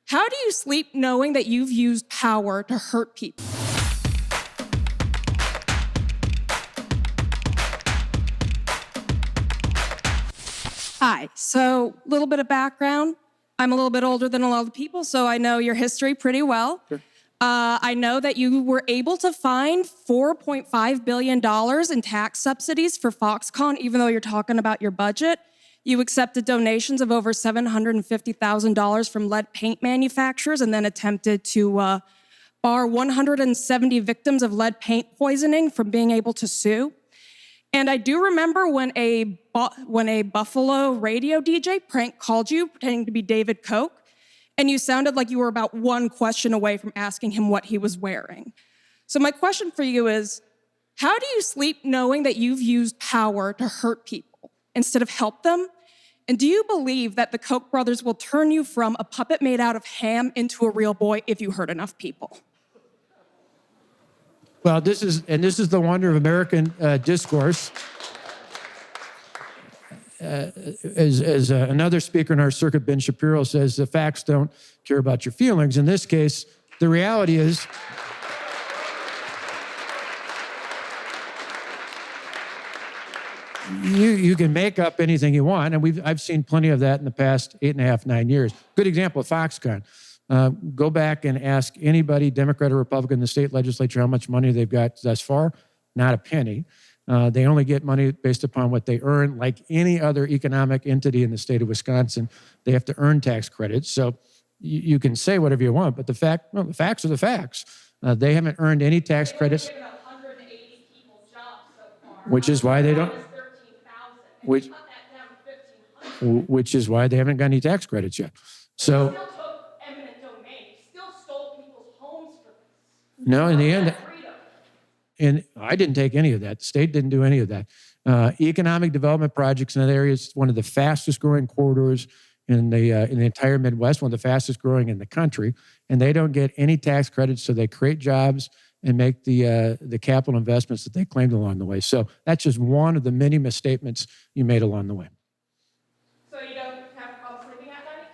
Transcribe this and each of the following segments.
How do you sleep knowing that you've used power to hurt people? Hi, so a little bit of background. I'm a little bit older than a lot of people, so I know your history pretty well. Sure. I know that you were able to find $4.5 billion in tax subsidies for Foxconn, even though you're talking about your budget. You accepted donations of over $750,000 from lead paint manufacturers and then attempted to bar 170 victims of lead paint poisoning from being able to sue. And I do remember when a Buffalo radio DJ prank called you pretending to be David Koch, and you sounded like you were about one question away from asking him what he was wearing. So my question for you is, how do you sleep knowing that you've used power to hurt people instead of help them? And do you believe that the Koch brothers will turn you from a puppet made out of ham into a real boy if you hurt enough people? Well, this is the wonder of American discourse. As another speaker in our circuit, Ben Shapiro, says, the facts don't care about your feelings. In this case, the reality is you can make up anything you want, and I've seen plenty of that in the past 8.5, 9 years. Good example of Foxconn. Go back and ask anybody, Democrat or Republican, in the state legislature how much money they've got thus far. Not a penny. They only get money based upon what they earn. Like any other economic entity in the state of Wisconsin, they have to earn tax credits. So you can say whatever you want, but the facts are the facts. They haven't earned any tax credits. Which is why they don't. Which is why they haven't got any tax credits yet. So. No, in the end, and I didn't take any of that. The state didn't do any of that. Economic development projects in that area is one of the fastest growing corridors in the entire Midwest, one of the fastest growing in the country, and they don't get any tax credits, so they create jobs and make the capital investments that they claimed along the way. So that's just one of the many misstatements you made along the way. So you don't have a problem sleeping at night?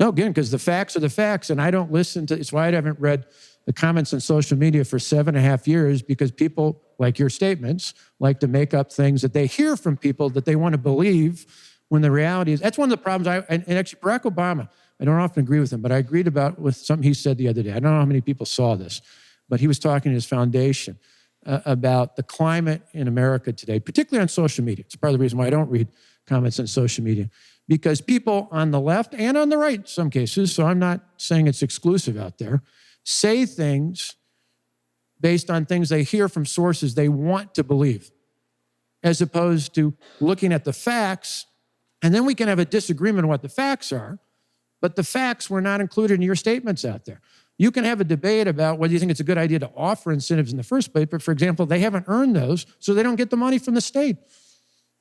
No, again, because the facts are the facts, and I don't listen to. It's why I haven't read the comments on social media for 7.5 years, because people, like your statements, like to make up things that they hear from people that they want to believe, when the reality is, that's one of the problems. And actually, Barack Obama, I don't often agree with him, but I agreed with something he said the other day. I don't know how many people saw this, but he was talking to his foundation about the climate in America today, particularly on social media. It's part of the reason why I don't read comments on social media, because people on the left and on the right, in some cases, so I'm not saying it's exclusive out there, say things based on things they hear from sources they want to believe, as opposed to looking at the facts. And then we can have a disagreement on what the facts are, but the facts were not included in your statements out there. You can have a debate about whether you think it's a good idea to offer incentives in the first place, but for example, they haven't earned those, so they don't get the money from the state.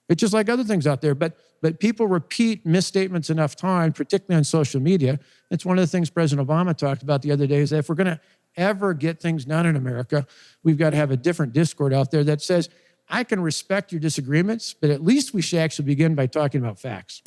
It's just like other things out there, but people repeat misstatements enough time, particularly on social media. It's one of the things President Obama talked about the other day, is that if we're going to ever get things done in America, we've got to have a different discord out there that says, I can respect your disagreements, but at least we should actually begin by talking about facts.